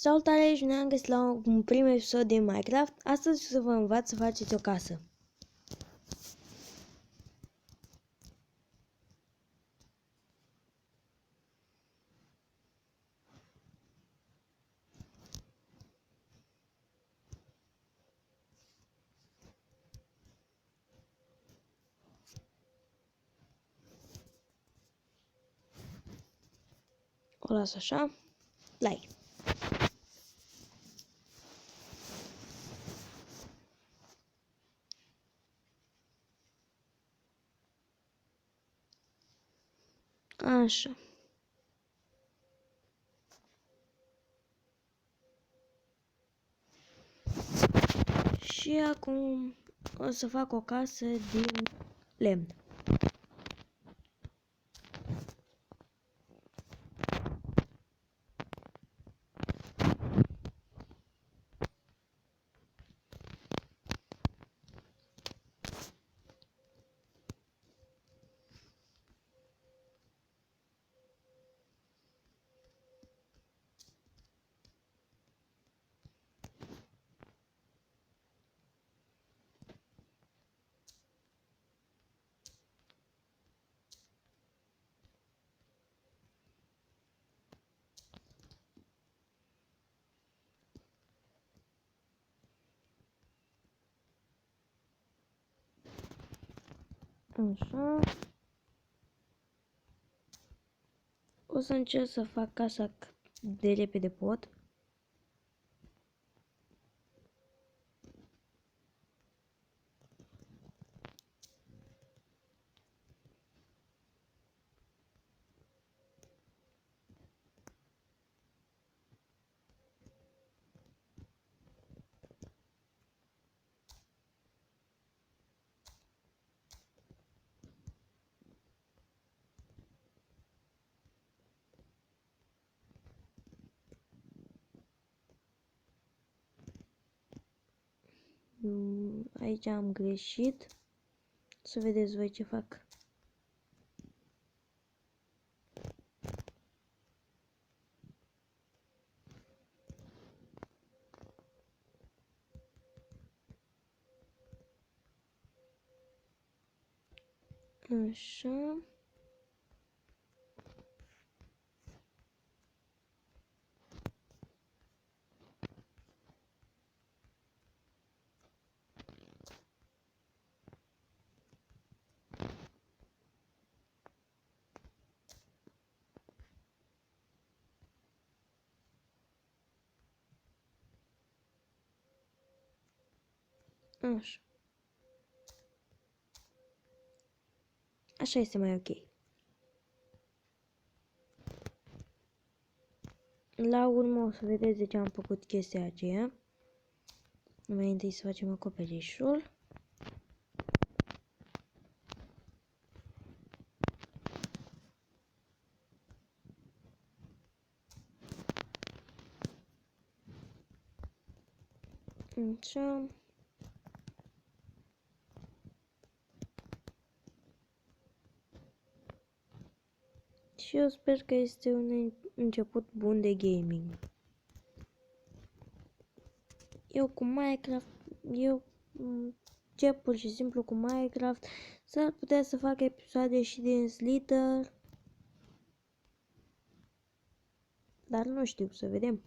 Salutare și ne-am găsit la un prim episod din Minecraft. Astăzi o să vă învăț să faceți o casă. O las așa. Like. Așa. Și acum o să fac o casă din lemn. Așa. O să încerc să fac casa de repede pot. Aici am greșit. Să vedeți voi ce fac. Așa. Așa. Așa este mai ok. La urmă o să vedeți de ce am făcut chestia aceea. Mai întâi să facem acoperișul. Așa. Și eu sper că este un început bun de gaming. Eu încep pur și simplu cu Minecraft. S-ar putea să fac episoade și din Slither. Dar nu știu, să vedem.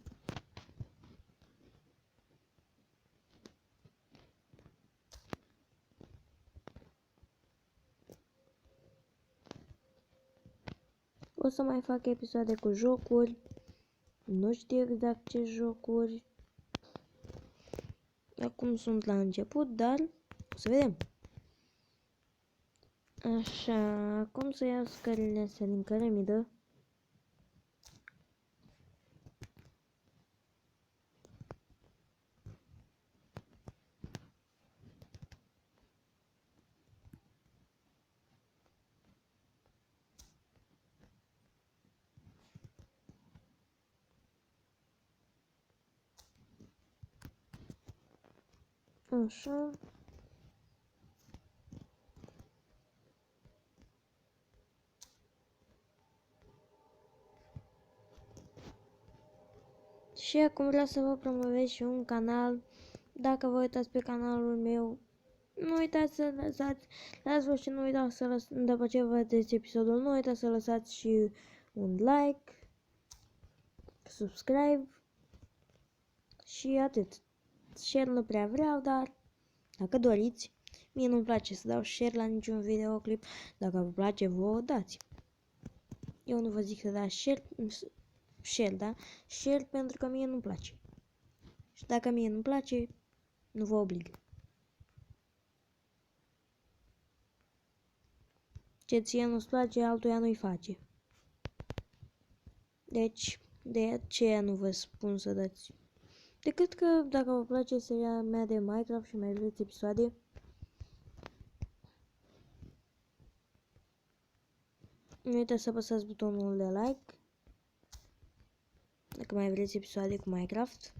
O să mai fac episoade cu jocuri. Nu știu exact ce jocuri. Acum sunt la început, dar o să vedem. Așa, acum să iau scările astea din cărămidă. Așa. Și acum vreau să vă promovez și un canal. Dacă vă uitați pe canalul meu, nu uitați să lăsați, la sfârșit nu uitați să lăsați, după ce vă vedeți episodul, nu uitați să lăsați și un like, subscribe și atât. Share nu prea vreau, dar dacă doriți, mie nu-mi place să dau share la niciun videoclip, dacă vă place vouă dați. Eu nu vă zic să dați share, da? Share pentru că mie nu-mi place. Și dacă mie nu-mi place, nu vă oblig. Ce ție nu-ți place, altuia nu-i face. Deci, de aceea nu vă spun să dați. Decât că dacă vă place seria mea de Minecraft și mai vreți episoade, nu uitați să apăsați butonul de like. Dacă mai vreți episoade cu Minecraft.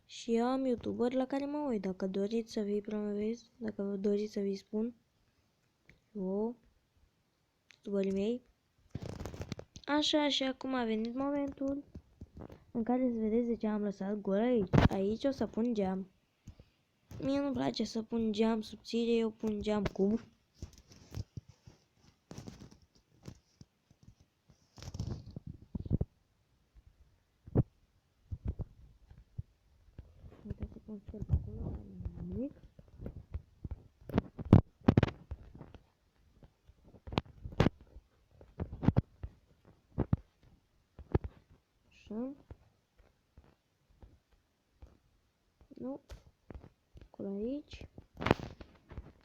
Și eu am YouTuber la care mă uit. Dacă doriți să vi promovez, dacă vă doriți să vi spun, eu, YouTuberii mei. Așa, și acum a venit momentul în care să vedeți de ce am lăsat gol aici. Aici o să pun geam. Mie nu-mi place să pun geam subțire, eu pun geam cub. Uite să pun șerp acolo, nimic. Așa. Nu. Acolo aici.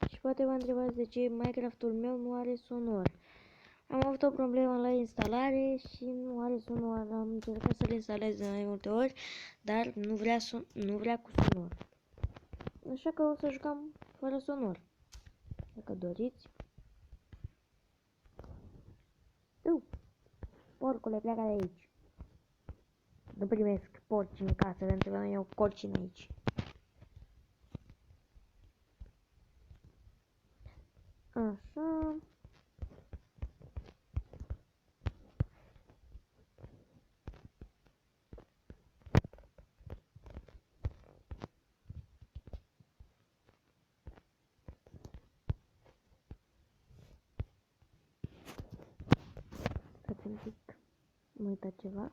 Și poate vă întrebați de ce Minecraft-ul meu nu are sonor. Am avut o problemă la instalare și nu are sonor. Am încercat să le instalez de mai multe ori, dar nu vrea cu sonor. Așa că o să jucăm fără sonor. Dacă doriți. Porcule, pleacă de aici. Nu primesc porci în casă, pentru că noi e o corcină aici. Așa. Stați un pic. Am uitat ceva.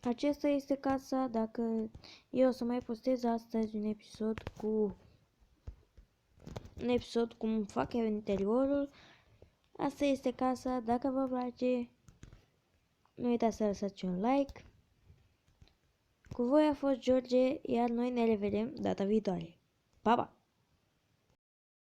Acesta este casa, dacă eu o să mai postez astăzi un episod cum fac eu în interiorul. Asta este casa, dacă vă place, nu uitați să lăsați un like. Cu voi a fost George, iar noi ne revedem data viitoare. Pa, pa!